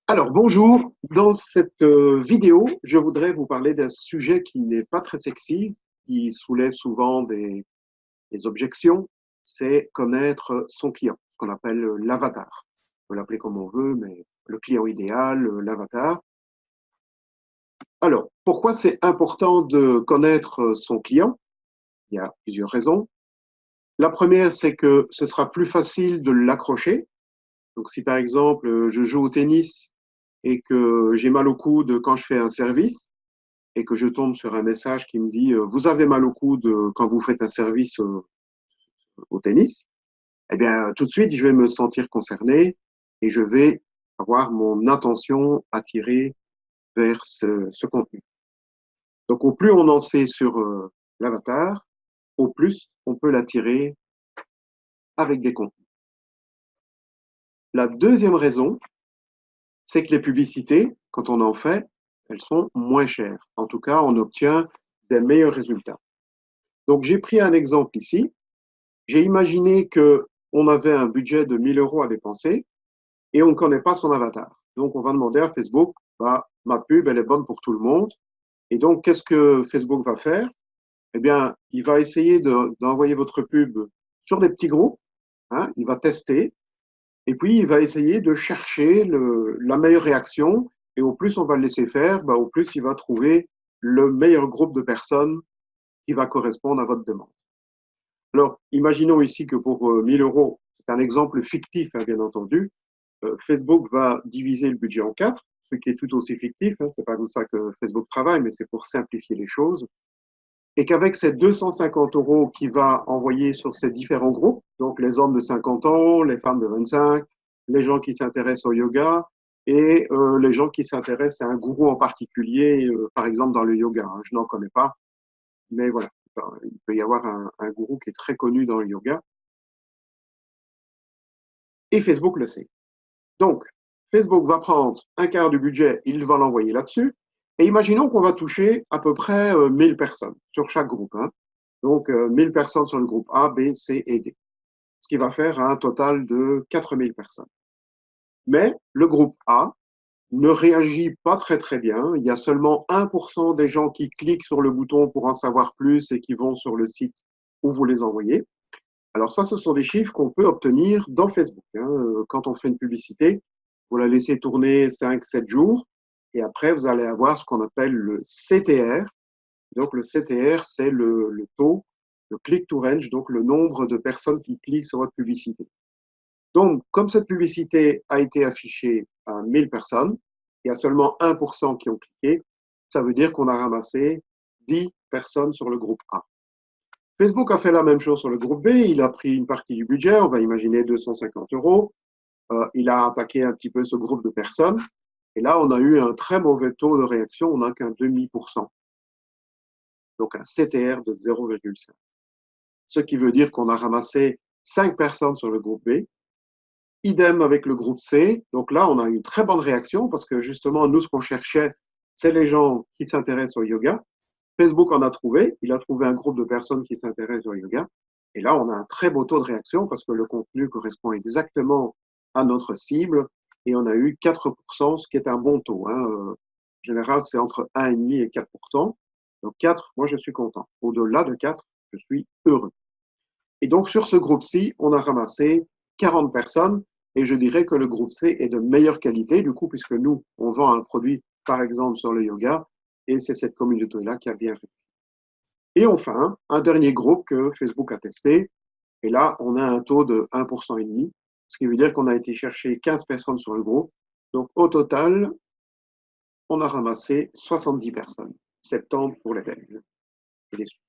Alors, bonjour. Dans cette vidéo, je voudrais vous parler d'un sujet qui n'est pas très sexy, qui soulève souvent des objections, c'est connaître son client, ce qu'on appelle l'avatar. On peut l'appeler comme on veut, mais le client idéal, l'avatar. Alors, pourquoi c'est important de connaître son client? Il y a plusieurs raisons. La première, c'est que ce sera plus facile de l'accrocher. Donc, si par exemple, je joue au tennis et que j'ai mal au coude quand je fais un service, et que je tombe sur un message qui me dit vous avez mal au coude quand vous faites un service au tennis, eh bien, tout de suite, je vais me sentir concerné et je vais avoir mon attention attirée vers ce contenu. Donc, au plus on en sait sur l'avatar, au plus on peut l'attirer avec des contenus. La deuxième raison, c'est que les publicités, quand on en fait, elles sont moins chères. En tout cas, on obtient des meilleurs résultats. Donc, j'ai pris un exemple ici. J'ai imaginé qu'on avait un budget de 1 000 € à dépenser et on ne connaît pas son avatar. Donc, on va demander à Facebook, bah, ma pub, elle est bonne pour tout le monde. Et donc, qu'est-ce que Facebook va faire? Eh bien, il va essayer d'envoyer votre pub sur des petits groupes, hein, il va tester, et puis il va essayer de chercher la meilleure réaction. Et au plus on va le laisser faire, bah, au plus il va trouver le meilleur groupe de personnes qui va correspondre à votre demande. Alors, imaginons ici que pour 1 000 €, c'est un exemple fictif, hein, bien entendu, Facebook va diviser le budget en quatre, ce qui est tout aussi fictif, hein, c'est pas comme ça que Facebook travaille, mais c'est pour simplifier les choses. Et qu'avec ces 250 € qu'il va envoyer sur ces différents groupes, donc les hommes de 50 ans, les femmes de 25, les gens qui s'intéressent au yoga et les gens qui s'intéressent à un gourou en particulier, par exemple dans le yoga, hein, je n'en connais pas, mais voilà, il peut y avoir un gourou qui est très connu dans le yoga, et Facebook le sait. Donc, Facebook va prendre un quart du budget, il va l'envoyer là-dessus. Et imaginons qu'on va toucher à peu près 1000 personnes sur chaque groupe, hein. Donc, 1000 personnes sur le groupe A, B, C et D. Ce qui va faire un total de 4000 personnes. Mais le groupe A ne réagit pas très très bien. Il y a seulement 1% des gens qui cliquent sur le bouton pour en savoir plus et qui vont sur le site où vous les envoyez. Alors ça, ce sont des chiffres qu'on peut obtenir dans Facebook, hein. Quand on fait une publicité, vous la laissez tourner 5, 7 jours et après, vous allez avoir ce qu'on appelle le CTR. Donc le CTR, c'est le taux, le click to range, donc le nombre de personnes qui cliquent sur votre publicité. Donc, comme cette publicité a été affichée à 1000 personnes, il y a seulement 1% qui ont cliqué, ça veut dire qu'on a ramassé 10 personnes sur le groupe A. Facebook a fait la même chose sur le groupe B. Il a pris une partie du budget, on va imaginer 250 €. Il a attaqué un petit peu ce groupe de personnes. Et là, on a eu un très mauvais taux de réaction. On n'a qu'un demi pour cent. Donc un CTR de 0,5. Ce qui veut dire qu'on a ramassé 5 personnes sur le groupe B. Idem avec le groupe C. Donc là, on a une très bonne réaction parce que justement, nous, ce qu'on cherchait, c'est les gens qui s'intéressent au yoga. Facebook en a trouvé. Il a trouvé un groupe de personnes qui s'intéressent au yoga. Et là, on a un très beau taux de réaction parce que le contenu correspond exactement à notre cible. Et on a eu 4%, ce qui est un bon taux, hein. En général, c'est entre 1,5 et 4%. Donc 4, moi, je suis content. Au-delà de 4, je suis heureux. Et donc, sur ce groupe-ci, on a ramassé 40 personnes. Et je dirais que le groupe C est de meilleure qualité, du coup, puisque nous, on vend un produit, par exemple, sur le yoga. Et c'est cette communauté-là qui a bien réussi. Et enfin, un dernier groupe que Facebook a testé. Et là, on a un taux de 1,5 %, ce qui veut dire qu'on a été chercher 15 personnes sur le groupe. Donc, au total, on a ramassé 70 personnes, 70 pour les Belges et les Suisses.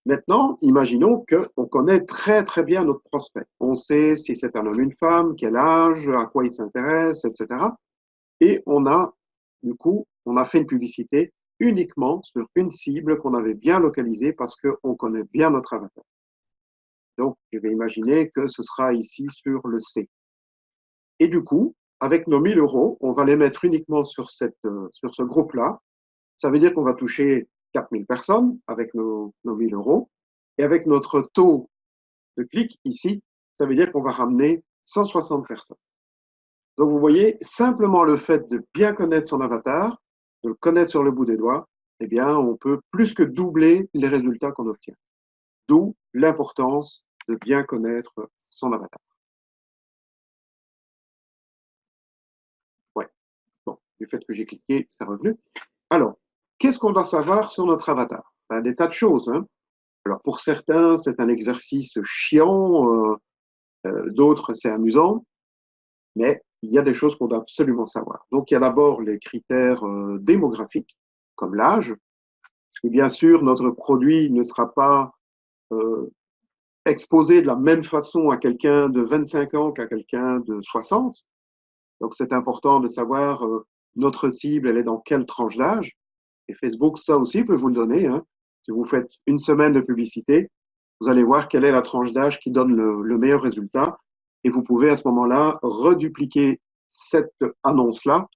Maintenant, imaginons qu'on connaît très très bien notre prospect. On sait si c'est un homme, une femme, quel âge, à quoi il s'intéresse, etc. Et du coup, on a fait une publicité uniquement sur une cible qu'on avait bien localisée parce qu'on connaît bien notre avatar. Donc, je vais imaginer que ce sera ici sur le C. Et du coup, avec nos 1 000 €, on va les mettre uniquement sur ce groupe-là. Ça veut dire qu'on va toucher 4000 personnes avec nos 1 000 €. Et avec notre taux de clic ici, ça veut dire qu'on va ramener 160 personnes. Donc, vous voyez, simplement le fait de bien connaître son avatar, de le connaître sur le bout des doigts, eh bien, on peut plus que doubler les résultats qu'on obtient. D'où l'importance de bien connaître son avatar. Ouais. Bon, du fait que j'ai cliqué, c'est revenu. Alors, qu'est-ce qu'on doit savoir sur notre avatar? Ben, des tas de choses, hein. Alors, pour certains, c'est un exercice chiant, d'autres, c'est amusant, mais il y a des choses qu'on doit absolument savoir. Donc, il y a d'abord les critères démographiques, comme l'âge, parce que bien sûr, notre produit ne sera pas euh, exposé de la même façon à quelqu'un de 25 ans qu'à quelqu'un de 60. Donc, c'est important de savoir notre cible, elle est dans quelle tranche d'âge. Et Facebook, ça aussi, peut vous le donner, hein. Si vous faites une semaine de publicité, vous allez voir quelle est la tranche d'âge qui donne le meilleur résultat. Et vous pouvez à ce moment-là redupliquer cette annonce-là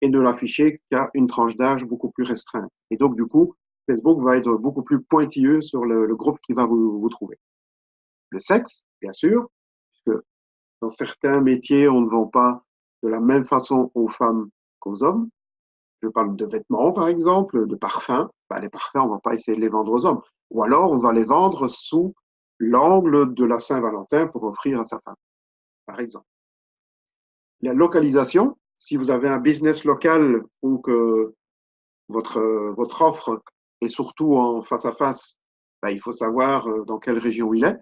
et ne l'afficher qu'à une tranche d'âge beaucoup plus restreinte. Et donc, du coup, Facebook va être beaucoup plus pointilleux sur le groupe qui va vous trouver. Le sexe, bien sûr, puisque dans certains métiers, on ne vend pas de la même façon aux femmes qu'aux hommes. Je parle de vêtements, par exemple, de parfums. Ben, les parfums, on ne va pas essayer de les vendre aux hommes. Ou alors, on va les vendre sous l'angle de la Saint-Valentin pour offrir à sa femme, par exemple. La localisation, si vous avez un business local ou que votre offre est surtout en face à face, ben, il faut savoir dans quelle région il est.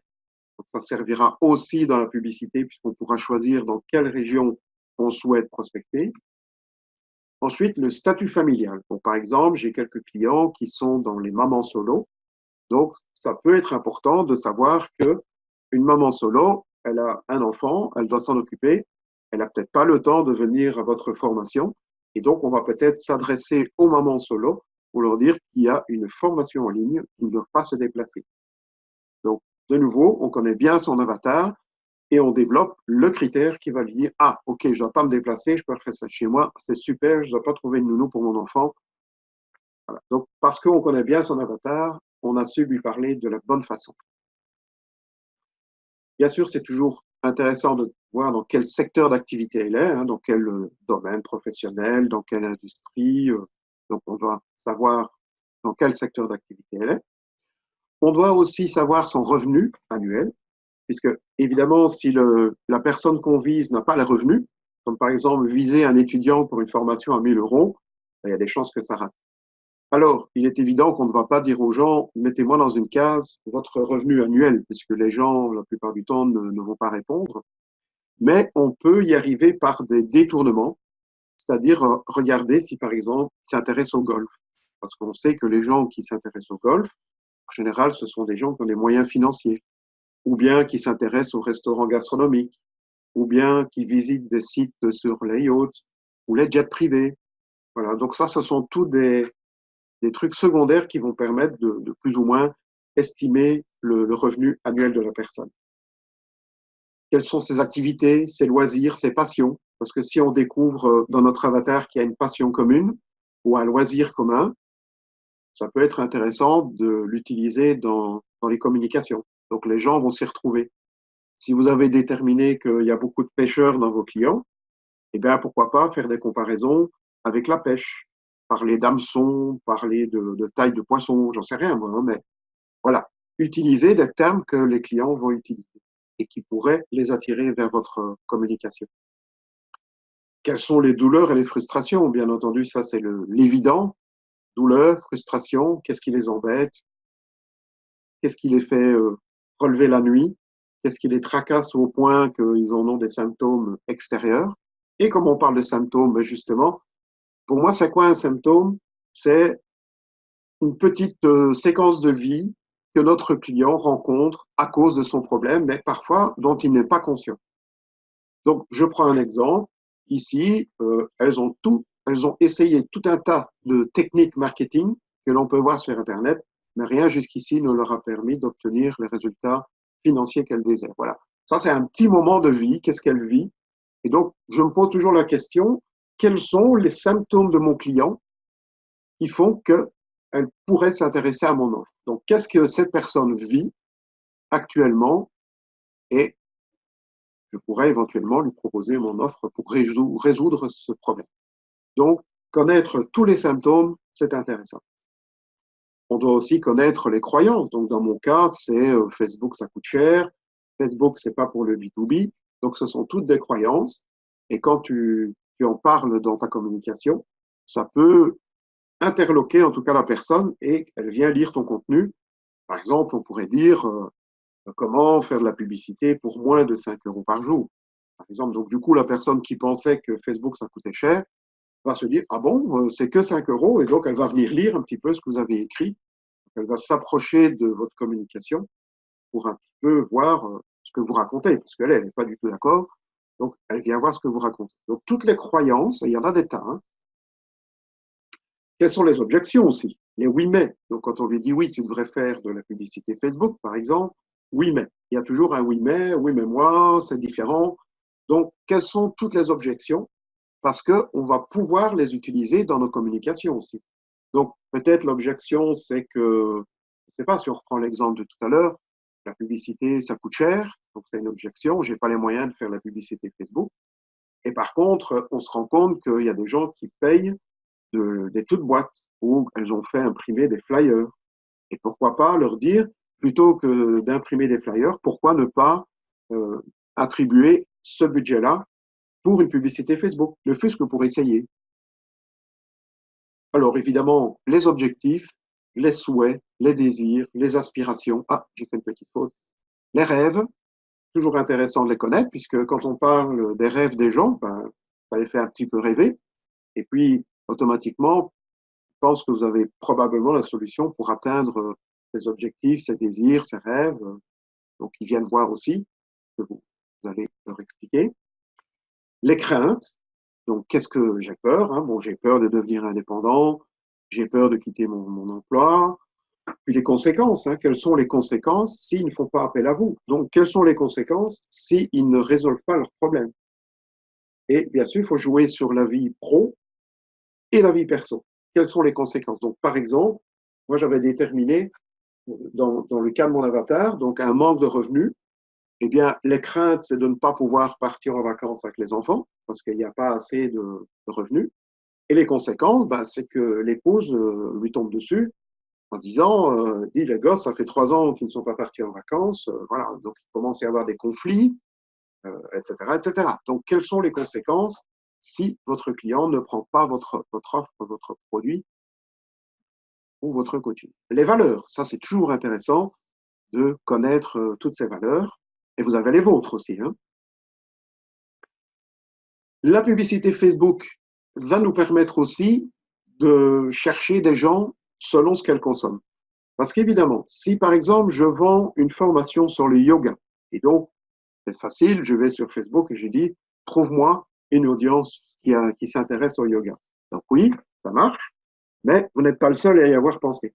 Donc, ça servira aussi dans la publicité puisqu'on pourra choisir dans quelle région on souhaite prospecter. Ensuite, le statut familial. Donc, par exemple, j'ai quelques clients qui sont dans les mamans solo. Donc, ça peut être important de savoir que une maman solo, elle a un enfant, elle doit s'en occuper, elle n'a peut-être pas le temps de venir à votre formation. Et donc, on va peut-être s'adresser aux mamans solo pour leur dire qu'il y a une formation en ligne, qu'ils ne doivent pas se déplacer. Donc, de nouveau, on connaît bien son avatar et on développe le critère qui va lui dire, ah, ok, je ne dois pas me déplacer, je peux faire ça chez moi, c'est super, je ne dois pas trouver une nounou pour mon enfant. Voilà. Donc, parce qu'on connaît bien son avatar, on a su lui parler de la bonne façon. Bien sûr, c'est toujours intéressant de voir dans quel secteur d'activité elle est, hein, dans quel domaine professionnel, dans quelle industrie. Donc, on doit savoir dans quel secteur d'activité elle est. On doit aussi savoir son revenu annuel, puisque évidemment, si la personne qu'on vise n'a pas les revenus, comme par exemple viser un étudiant pour une formation à 1000 euros, il y a des chances que ça rate. Alors, il est évident qu'on ne va pas dire aux gens, mettez-moi dans une case votre revenu annuel, puisque les gens, la plupart du temps, ne vont pas répondre. Mais on peut y arriver par des détournements, c'est-à-dire regarder si, par exemple, ils s'intéressent au golf. Parce qu'on sait que les gens qui s'intéressent au golf, en général, ce sont des gens qui ont des moyens financiers, ou bien qui s'intéressent aux restaurants gastronomiques, ou bien qui visitent des sites sur les yachts ou les jets privés. Voilà, donc ça, ce sont tous des trucs secondaires qui vont permettre de plus ou moins estimer le revenu annuel de la personne. Quelles sont ses activités, ses loisirs, ses passions? Parce que si on découvre dans notre avatar qu'il y a une passion commune ou un loisir commun, ça peut être intéressant de l'utiliser dans les communications. Donc les gens vont s'y retrouver. Si vous avez déterminé qu'il y a beaucoup de pêcheurs dans vos clients, eh bien pourquoi pas faire des comparaisons avec la pêche, parler d'hameçon, parler de taille de poisson, j'en sais rien moi, hein, mais voilà, utiliser des termes que les clients vont utiliser et qui pourraient les attirer vers votre communication. Quelles sont les douleurs et les frustrations? Bien entendu, ça c'est l'évident. Douleur, frustration, qu'est-ce qui les embête? Qu'est-ce qui les fait relever la nuit? Qu'est-ce qui les tracasse au point qu'ils en ont des symptômes extérieurs? Et comme on parle de symptômes, ben justement, pour moi, c'est quoi un symptôme? C'est une petite séquence de vie que notre client rencontre à cause de son problème, mais parfois dont il n'est pas conscient. Donc, je prends un exemple. Ici, elles ont essayé tout un tas de techniques marketing que l'on peut voir sur Internet, mais rien jusqu'ici ne leur a permis d'obtenir les résultats financiers qu'elles désirent. Voilà. Ça, c'est un petit moment de vie. Qu'est-ce qu'elle vit? Et donc, je me pose toujours la question, quels sont les symptômes de mon client qui font qu'elle pourrait s'intéresser à mon offre? Donc, qu'est-ce que cette personne vit actuellement et je pourrais éventuellement lui proposer mon offre pour résoudre ce problème. Donc, connaître tous les symptômes, c'est intéressant. On doit aussi connaître les croyances. Donc, dans mon cas, c'est Facebook, ça coûte cher. Facebook, c'est pas pour le B2B. Donc, ce sont toutes des croyances. Et quand tu en parles dans ta communication, ça peut interloquer en tout cas la personne et elle vient lire ton contenu. Par exemple, on pourrait dire comment faire de la publicité pour moins de 5 euros par jour. Par exemple, donc du coup, la personne qui pensait que Facebook, ça coûtait cher, va se dire, ah bon, c'est que 5 euros, et donc elle va venir lire un petit peu ce que vous avez écrit. Elle va s'approcher de votre communication pour un petit peu voir ce que vous racontez, parce qu'elle n'est pas du tout d'accord. Donc, elle vient voir ce que vous racontez. Donc, toutes les croyances, il y en a des tas. Hein. Quelles sont les objections aussi? Les oui mais. Donc, quand on lui dit oui, tu devrais faire de la publicité Facebook, par exemple, oui mais. Il y a toujours un oui mais moi, c'est différent. Donc, quelles sont toutes les objections? Parce qu'on va pouvoir les utiliser dans nos communications aussi. Donc, peut-être l'objection, c'est que, je ne sais pas si on reprend l'exemple de tout à l'heure, la publicité, ça coûte cher, donc c'est une objection, je n'ai pas les moyens de faire la publicité Facebook. Et par contre, on se rend compte qu'il y a des gens qui payent des toutes boîtes où elles ont fait imprimer des flyers. Et pourquoi pas leur dire, plutôt que d'imprimer des flyers, pourquoi ne pas attribuer ce budget-là pour une publicité Facebook, ne fût-ce que pour essayer. Alors évidemment, les objectifs, les souhaits, les désirs, les aspirations. Ah, j'ai fait une petite faute. Les rêves, toujours intéressant de les connaître, puisque quand on parle des rêves des gens, ben, ça les fait un petit peu rêver. Et puis, automatiquement, je pense que vous avez probablement la solution pour atteindre ces objectifs, ces désirs, ces rêves. Donc, ils viennent voir aussi, que vous allez leur expliquer. Les craintes, donc qu'est-ce que j'ai peur, hein? Bon, j'ai peur de devenir indépendant, j'ai peur de quitter mon emploi. Puis les conséquences, hein? Quelles sont les conséquences s'ils ne font pas appel à vous? Donc, quelles sont les conséquences s'ils ne résolvent pas leurs problèmes? Et bien sûr, il faut jouer sur la vie pro et la vie perso. Quelles sont les conséquences? Donc, par exemple, moi, j'avais déterminé dans le cas de mon avatar, donc un manque de revenus. Eh bien, les craintes, c'est de ne pas pouvoir partir en vacances avec les enfants parce qu'il n'y a pas assez de revenus. Et les conséquences, ben, c'est que l'épouse lui tombe dessus en disant, dis les gosses, ça fait 3 ans qu'ils ne sont pas partis en vacances, voilà, donc il commence à y avoir des conflits, etc., etc. Donc, quelles sont les conséquences si votre client ne prend pas votre offre, votre produit ou votre coaching? Les valeurs, ça c'est toujours intéressant de connaître toutes ces valeurs, et vous avez les vôtres aussi. Hein. La publicité Facebook va nous permettre aussi de chercher des gens selon ce qu'elles consomment. Parce qu'évidemment, si par exemple je vends une formation sur le yoga, et donc c'est facile, je vais sur Facebook et je dis, trouve-moi une audience qui s'intéresse au yoga. Donc oui, ça marche, mais vous n'êtes pas le seul à y avoir pensé.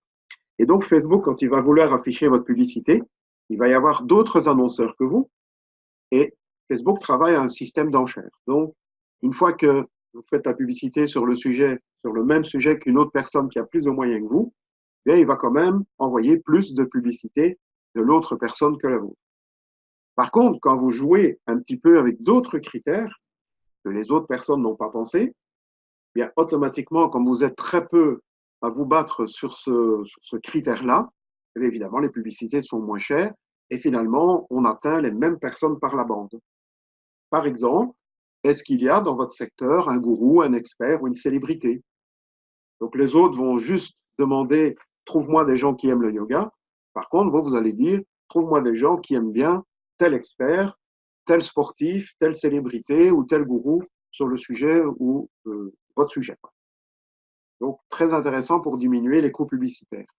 Et donc Facebook, quand il va vouloir afficher votre publicité, il va y avoir d'autres annonceurs que vous, et Facebook travaille à un système d'enchères. Donc, une fois que vous faites la publicité sur le même sujet qu'une autre personne qui a plus de moyens que vous, bien, il va quand même envoyer plus de publicité de l'autre personne que la vôtre. Par contre, quand vous jouez un petit peu avec d'autres critères que les autres personnes n'ont pas pensé, bien, automatiquement, comme vous êtes très peu à vous battre sur ce critère-là, évidemment, les publicités sont moins chères et finalement, on atteint les mêmes personnes par la bande. Par exemple, est-ce qu'il y a dans votre secteur un gourou, un expert ou une célébrité? Donc les autres vont juste demander, trouve-moi des gens qui aiment le yoga. Par contre, vous allez dire, trouve-moi des gens qui aiment bien tel expert, tel sportif, telle célébrité ou tel gourou sur le sujet ou votre sujet. Donc, très intéressant pour diminuer les coûts publicitaires.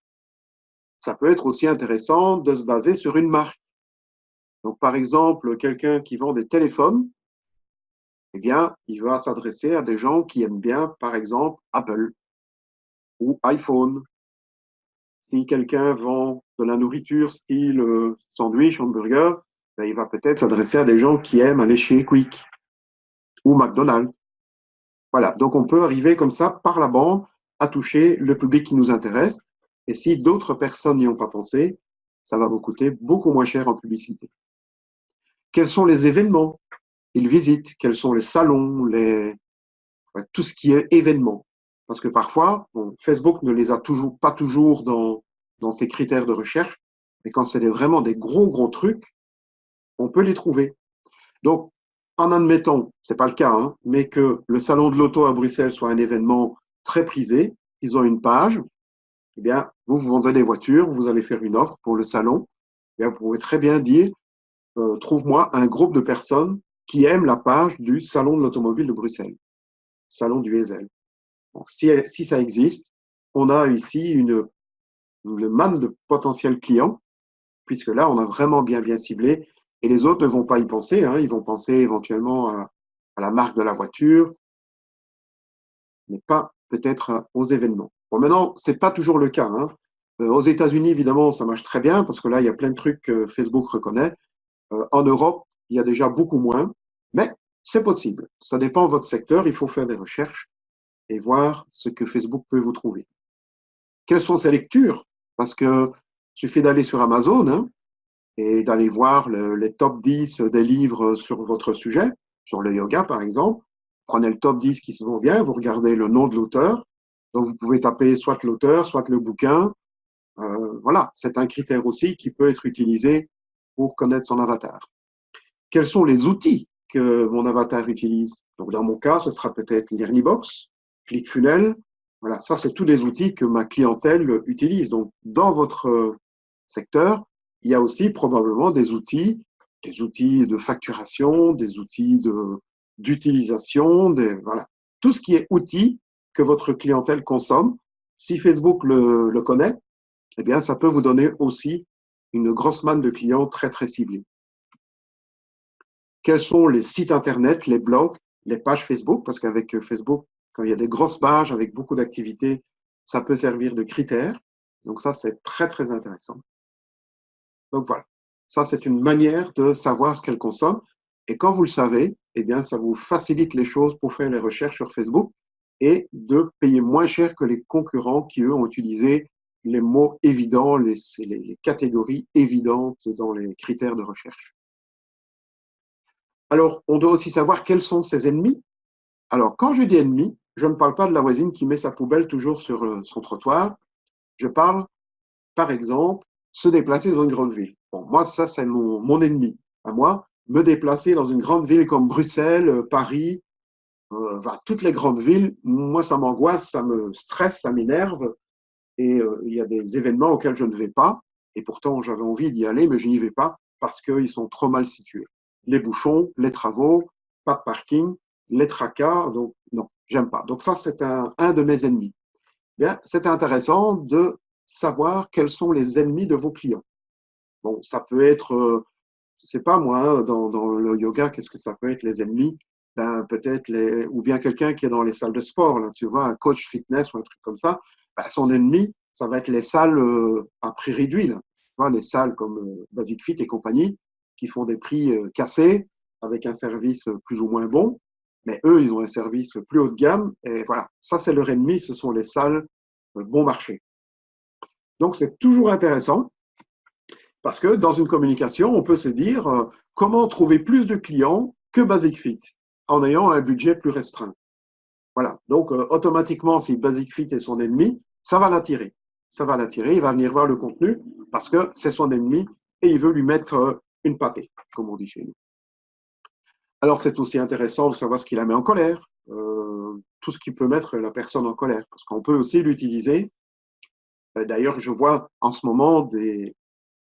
Ça peut être aussi intéressant de se baser sur une marque. Donc, par exemple, quelqu'un qui vend des téléphones, eh bien, il va s'adresser à des gens qui aiment bien, par exemple, Apple ou iPhone. Si quelqu'un vend de la nourriture style sandwich, hamburger, ben, il va peut-être s'adresser à des gens qui aiment aller chez Quick ou McDonald's. Voilà, donc on peut arriver comme ça, par la bande, à toucher le public qui nous intéresse. Et si d'autres personnes n'y ont pas pensé, ça va vous coûter beaucoup moins cher en publicité. Quels sont les événements? il visite, quels sont les salons, tout ce qui est événement. Parce que parfois, bon, Facebook ne les a pas toujours dans ses critères de recherche, mais quand c'est vraiment des gros trucs, on peut les trouver. Donc, en admettant, c'est pas le cas, hein, mais que le salon de l'auto à Bruxelles soit un événement très prisé, ils ont une page, eh bien, vous vendez des voitures, vous allez faire une offre pour le salon, eh bien, vous pouvez très bien dire, trouve-moi un groupe de personnes qui aiment la page du salon de l'automobile de Bruxelles, salon du Ezel. Bon, si ça existe, on a ici une manne de potentiels clients, puisque là, on a vraiment bien ciblé, et les autres ne vont pas y penser, hein, ils vont penser éventuellement à la marque de la voiture, mais pas peut-être aux événements. Bon, maintenant, c'est pas toujours le cas, hein. Aux États-Unis, évidemment, ça marche très bien, parce que là, il y a plein de trucs que Facebook reconnaît. En Europe, il y a déjà beaucoup moins, mais c'est possible. Ça dépend de votre secteur, il faut faire des recherches et voir ce que Facebook peut vous trouver. Quelles sont ces lectures? Parce que suffit d'aller sur Amazon, hein, et d'aller voir les top 10 des livres sur votre sujet, sur le yoga par exemple. Prenez le top 10 qui se vend bien, vous regardez le nom de l'auteur. Donc vous pouvez taper soit l'auteur, soit le bouquin. Voilà, c'est un critère aussi qui peut être utilisé pour connaître son avatar. Quels sont les outils que mon avatar utilise? Donc dans mon cas, ce sera peut-être Learnybox, ClickFunnels. Voilà, ça c'est tous des outils que ma clientèle utilise. Donc dans votre secteur, il y a aussi probablement des outils de facturation, des outils d'utilisation, voilà. Tout ce qui est outils que votre clientèle consomme, si Facebook le connaît, eh bien, ça peut vous donner aussi une grosse manne de clients très ciblés. Quels sont les sites Internet, les blogs, les pages Facebook? Parce qu'avec Facebook, quand il y a des grosses pages avec beaucoup d'activités, ça peut servir de critère. Donc ça, c'est très intéressant. Donc voilà, ça c'est une manière de savoir ce qu'elle consomme. Et quand vous le savez, eh bien, ça vous facilite les choses pour faire les recherches sur Facebook et de payer moins cher que les concurrents qui, eux, ont utilisé les mots évidents, les catégories évidentes dans les critères de recherche. Alors, on doit aussi savoir quels sont ses ennemis. Alors, quand je dis ennemis, je ne parle pas de la voisine qui met sa poubelle toujours sur son trottoir. Je parle, par exemple, se déplacer dans une grande ville. Bon, moi, ça, c'est mon ennemi. À moi, me déplacer dans une grande ville comme Bruxelles, Paris, toutes les grandes villes, moi, ça m'angoisse, ça me stresse, ça m'énerve. Et il y a des événements auxquels je ne vais pas. Et pourtant, j'avais envie d'y aller, mais je n'y vais pas parce qu'ils sont trop mal situés. Les bouchons, les travaux, pas de parking, les tracas. Donc, non, j'aime pas. Donc, ça, c'est un de mes ennemis. Bien, c'est intéressant de savoir quels sont les ennemis de vos clients. Bon, ça peut être, je sais pas moi, hein, dans le yoga, qu'est-ce que ça peut être les ennemis? Ben, peut-être ou bien quelqu'un qui est dans les salles de sport, là, tu vois, un coach fitness ou un truc comme ça, ben, son ennemi, ça va être les salles à prix réduit, là. Tu vois, les salles comme Basic Fit et compagnie, qui font des prix cassés, avec un service plus ou moins bon, mais eux, ils ont un service plus haut de gamme, et voilà, ça c'est leur ennemi, ce sont les salles bon marché. Donc c'est toujours intéressant, parce que dans une communication, on peut se dire comment trouver plus de clients que Basic Fit en ayant un budget plus restreint. Voilà. Donc, automatiquement, si Basic Fit est son ennemi, ça va l'attirer. Ça va l'attirer, il va venir voir le contenu parce que c'est son ennemi et il veut lui mettre une pâtée, comme on dit chez nous. Alors, c'est aussi intéressant de savoir ce qui la met en colère, tout ce qui peut mettre la personne en colère, parce qu'on peut aussi l'utiliser. D'ailleurs, je vois en ce moment des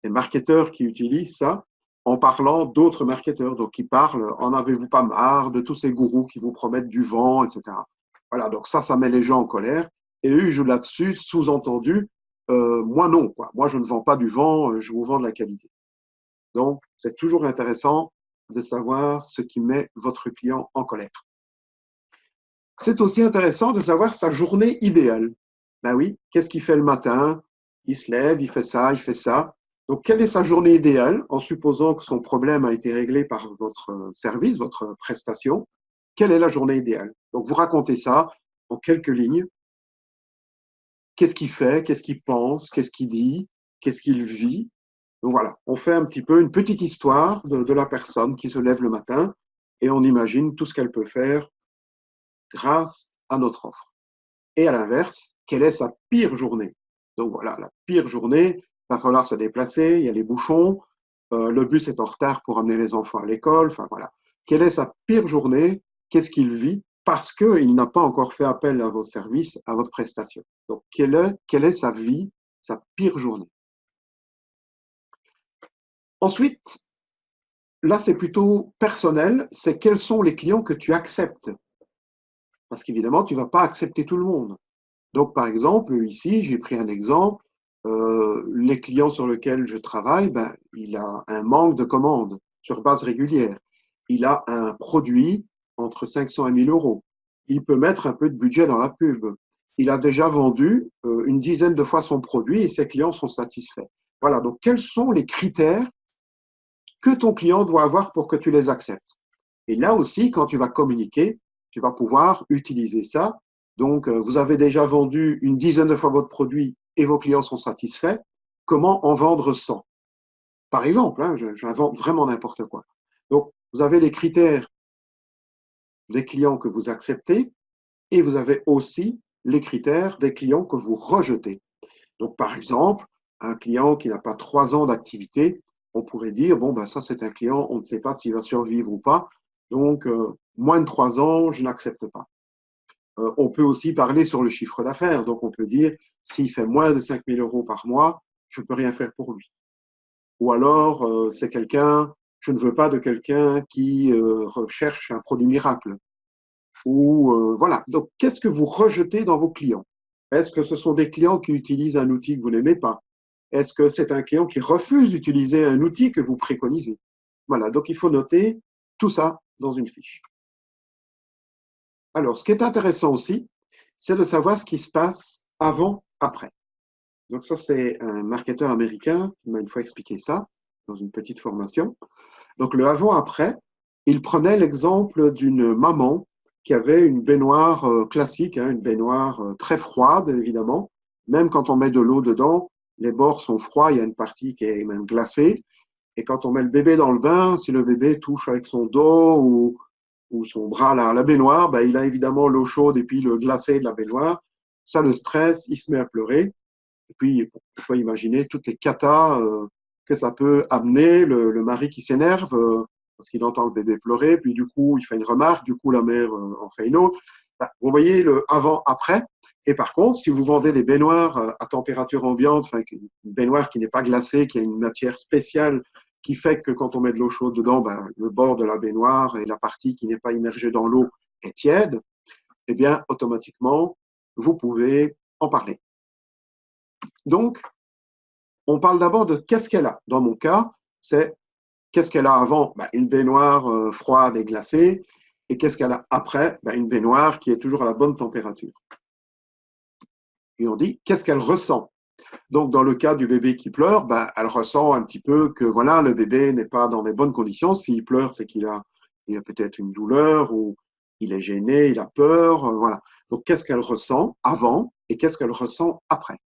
marketeurs qui utilisent ça en parlant d'autres marketeurs, donc qui parlent, en avez-vous pas marre de tous ces gourous qui vous promettent du vent, etc. Voilà, donc ça met les gens en colère, et eux, ils jouent là-dessus, sous-entendu, moi non, quoi. Moi je ne vends pas du vent, je vous vends de la qualité. Donc, c'est toujours intéressant de savoir ce qui met votre client en colère. C'est aussi intéressant de savoir sa journée idéale. Ben oui, qu'est-ce qu'il fait le matin? Il se lève, il fait ça, il fait ça. Donc, quelle est sa journée idéale en supposant que son problème a été réglé par votre service, votre prestation? Quelle est la journée idéale? Donc, vous racontez ça en quelques lignes. Qu'est-ce qu'il fait? Qu'est-ce qu'il pense? Qu'est-ce qu'il dit? Qu'est-ce qu'il vit? Donc voilà, on fait un petit peu une petite histoire de la personne qui se lève le matin et on imagine tout ce qu'elle peut faire grâce à notre offre. Et à l'inverse, quelle est sa pire journée? Donc voilà, la pire journée, il va falloir se déplacer, il y a les bouchons, le bus est en retard pour amener les enfants à l'école, enfin voilà. Quelle est sa pire journée? Qu'est-ce qu'il vit? Parce qu'il n'a pas encore fait appel à vos services, à votre prestation. Donc quelle est sa vie, sa pire journée? Ensuite, là c'est plutôt personnel, c'est quels sont les clients que tu acceptes? Parce qu'évidemment, tu ne vas pas accepter tout le monde. Donc, par exemple, ici, j'ai pris un exemple. Les clients sur lesquels je travaille, ben, il a un manque de commandes sur base régulière. Il a un produit entre 500 et 1000 euros. Il peut mettre un peu de budget dans la pub. Il a déjà vendu une dizaine de fois son produit et ses clients sont satisfaits. Voilà, donc quels sont les critères que ton client doit avoir pour que tu les acceptes? Et là aussi, quand tu vas communiquer, tu vas pouvoir utiliser ça. Donc, vous avez déjà vendu une dizaine de fois votre produit et vos clients sont satisfaits. Comment en vendre 100? Par exemple, hein, j'invente vraiment n'importe quoi. Donc, vous avez les critères des clients que vous acceptez et vous avez aussi les critères des clients que vous rejetez. Donc, par exemple, un client qui n'a pas 3 ans d'activité, on pourrait dire, bon, ben ça, c'est un client, on ne sait pas s'il va survivre ou pas. Donc, moins de 3 ans, je n'accepte pas. On peut aussi parler sur le chiffre d'affaires. Donc, on peut dire, s'il fait moins de 5 000 euros par mois, je ne peux rien faire pour lui. Ou alors, c'est quelqu'un, je ne veux pas de quelqu'un qui recherche un produit miracle. Ou voilà. Donc, qu'est-ce que vous rejetez dans vos clients? Est-ce que ce sont des clients qui utilisent un outil que vous n'aimez pas? Est-ce que c'est un client qui refuse d'utiliser un outil que vous préconisez? Voilà, donc il faut noter tout ça dans une fiche. Alors, ce qui est intéressant aussi, c'est de savoir ce qui se passe avant, après. Donc ça, c'est un marketeur américain qui m'a une fois expliqué ça dans une petite formation. Donc le avant-après, il prenait l'exemple d'une maman qui avait une baignoire classique, hein, une baignoire très froide, évidemment. Même quand on met de l'eau dedans, les bords sont froids, il y a une partie qui est même glacée. Et quand on met le bébé dans le bain, si le bébé touche avec son dos ou son bras à la baignoire, ben, il a évidemment l'eau chaude et puis le glacé de la baignoire. Ça le stress, il se met à pleurer. Et puis, il faut imaginer toutes les catas que ça peut amener, le mari qui s'énerve parce qu'il entend le bébé pleurer, puis du coup, il fait une remarque, du coup, la mère en fait une autre. Vous voyez le avant-après. Et par contre, si vous vendez des baignoires à température ambiante, enfin, une baignoire qui n'est pas glacée, qui a une matière spéciale qui fait que quand on met de l'eau chaude dedans, ben, le bord de la baignoire et la partie qui n'est pas immergée dans l'eau est tiède, eh bien, automatiquement, vous pouvez en parler. Donc, on parle d'abord de qu'est-ce qu'elle a. Dans mon cas, c'est qu'est-ce qu'elle a avant? Ben, une baignoire froide et glacée. Et qu'est-ce qu'elle a après? Ben, une baignoire qui est toujours à la bonne température. Et on dit qu'est-ce qu'elle ressent? Donc, dans le cas du bébé qui pleure, ben, elle ressent un petit peu que voilà, le bébé n'est pas dans les bonnes conditions. S'il pleure, c'est qu'il a peut-être une douleur ou il est gêné, il a peur. Voilà. Donc, qu'est-ce qu'elle ressent avant et qu'est-ce qu'elle ressent après?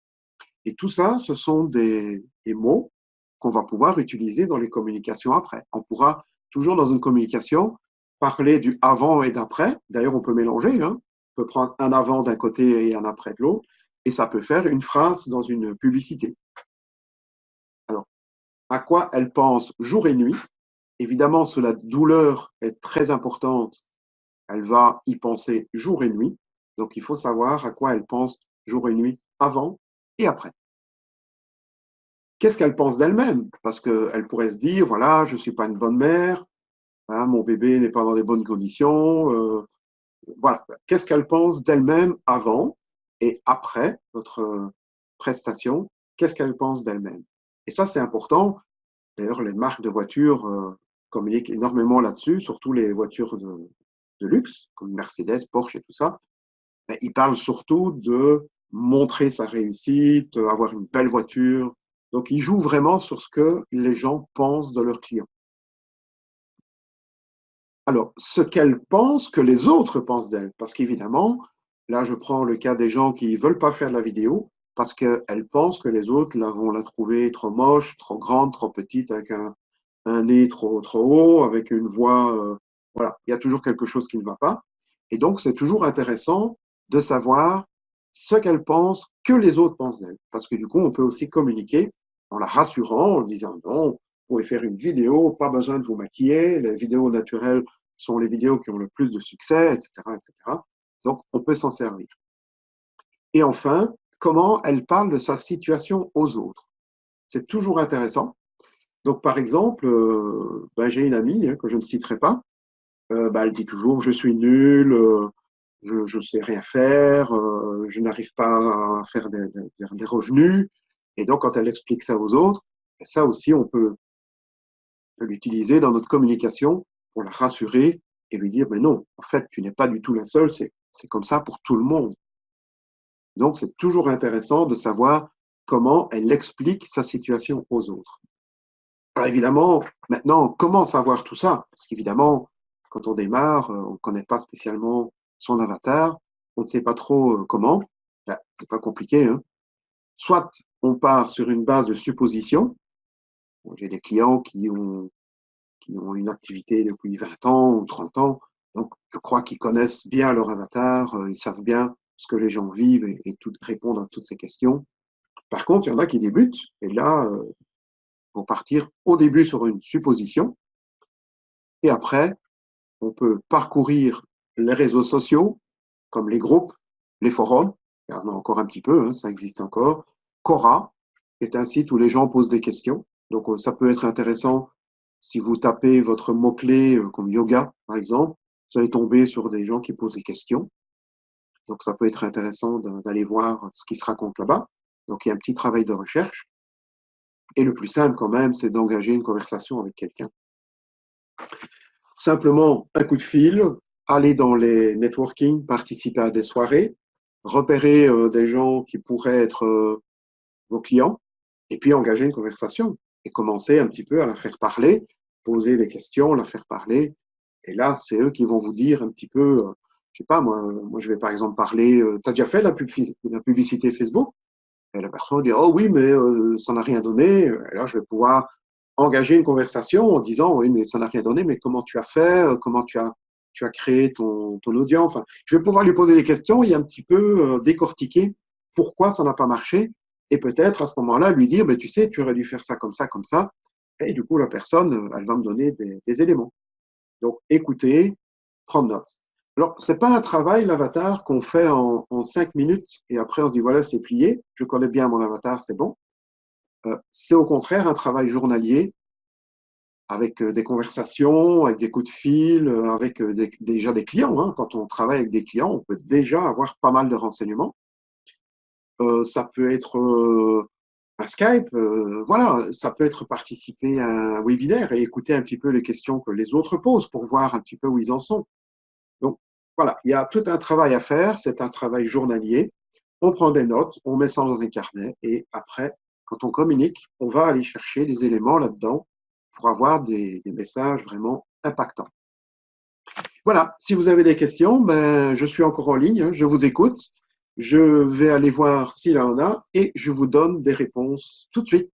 Et tout ça, ce sont des mots qu'on va pouvoir utiliser dans les communications après. On pourra toujours dans une communication parler du avant et d'après. D'ailleurs, on peut mélanger. Hein. On peut prendre un avant d'un côté et un après de l'autre. Et ça peut faire une phrase dans une publicité. Alors, à quoi elle pense jour et nuit? Évidemment, si la douleur est très importante, elle va y penser jour et nuit. Donc, il faut savoir à quoi elle pense jour et nuit avant et après. Qu'est-ce qu'elle pense d'elle-même? Parce qu'elle pourrait se dire, voilà, je ne suis pas une bonne mère, hein, mon bébé n'est pas dans les bonnes conditions. Voilà. Qu'est-ce qu'elle pense d'elle-même avant et après votre prestation? Qu'est-ce qu'elle pense d'elle-même? Et ça, c'est important. D'ailleurs, les marques de voitures communiquent énormément là-dessus, surtout les voitures de luxe, comme Mercedes, Porsche et tout ça. Ben, ils parlent surtout de montrer sa réussite, avoir une belle voiture. Donc, ils jouent vraiment sur ce que les gens pensent de leurs clients. Alors, ce qu'elle pense que les autres pensent d'elle, parce qu'évidemment, là, je prends le cas des gens qui ne veulent pas faire de la vidéo parce qu'elles pensent que les autres vont la trouver trop moche, trop grande, trop petite, avec un nez trop haut, avec une voix voilà, il y a toujours quelque chose qui ne va pas. Et donc, c'est toujours intéressant de savoir ce qu'elle pense, que les autres pensent d'elle. Parce que du coup, on peut aussi communiquer en la rassurant, en disant non, vous pouvez faire une vidéo, pas besoin de vous maquiller, les vidéos naturelles sont les vidéos qui ont le plus de succès, etc., etc. Donc, on peut s'en servir. Et enfin, comment elle parle de sa situation aux autres. C'est toujours intéressant. Donc, par exemple, j'ai une amie que je ne citerai pas. Elle dit toujours je suis nulle, je ne sais rien faire, je n'arrive pas à faire des revenus. Et donc, quand elle explique ça aux autres, ça aussi, on peut l'utiliser dans notre communication pour la rassurer et lui dire, mais non, en fait, tu n'es pas du tout la seule, c'est comme ça pour tout le monde. Donc, c'est toujours intéressant de savoir comment elle explique sa situation aux autres. Alors évidemment, maintenant, comment savoir tout ça? Parce qu'évidemment, quand on démarre, on ne connaît pas spécialement son avatar, on ne sait pas trop comment. Ben, c'est pas compliqué, hein. Soit on part sur une base de supposition. Bon, j'ai des clients qui ont une activité depuis 20 ans ou 30 ans, donc je crois qu'ils connaissent bien leur avatar, ils savent bien ce que les gens vivent et répondre à toutes ces questions. Par contre, il y en a qui débutent, et là, vont partir au début sur une supposition, et après, on peut parcourir les réseaux sociaux, comme les groupes, les forums, il y en a encore un petit peu, hein, ça existe encore. Quora est un site où les gens posent des questions, donc ça peut être intéressant si vous tapez votre mot-clé comme yoga, par exemple, vous allez tomber sur des gens qui posent des questions, donc ça peut être intéressant d'aller voir ce qui se raconte là-bas. Donc il y a un petit travail de recherche, et le plus simple quand même, c'est d'engager une conversation avec quelqu'un. Simplement un coup de fil, aller dans les networking, participer à des soirées, repérer des gens qui pourraient être vos clients, et puis engager une conversation et commencer un petit peu à la faire parler, poser des questions, la faire parler. Et là, c'est eux qui vont vous dire un petit peu, je sais pas, moi je vais par exemple parler, tu as déjà fait la publicité Facebook? Et la personne va dire, oh oui, mais ça n'a rien donné. Et là, je vais pouvoir engager une conversation en disant, oui, mais ça n'a rien donné, mais comment tu as fait, comment tu as créé ton audience. Enfin, je vais pouvoir lui poser des questions et un petit peu décortiquer pourquoi ça n'a pas marché. Et peut-être à ce moment-là, lui dire, mais tu sais, tu aurais dû faire ça comme ça, comme ça. Et du coup, la personne, elle va me donner des éléments. Donc, écouter, prendre note. Alors, c'est pas un travail, l'avatar, qu'on fait en 5 minutes et après on se dit, voilà, c'est plié, je connais bien mon avatar, c'est bon. C'est au contraire un travail journalier avec des conversations, avec des coups de fil, avec déjà des clients, hein. Quand on travaille avec des clients, on peut déjà avoir pas mal de renseignements. Ça peut être un Skype, voilà, ça peut être participer à un webinaire et écouter un petit peu les questions que les autres posent pour voir un petit peu où ils en sont. Donc, voilà, il y a tout un travail à faire, c'est un travail journalier. On prend des notes, on met ça dans un carnet et après, quand on communique, on va aller chercher des éléments là-dedans pour avoir des messages vraiment impactants. Voilà, si vous avez des questions, je suis encore en ligne, je vous écoute. Je vais aller voir s'il en a et je vous donne des réponses tout de suite.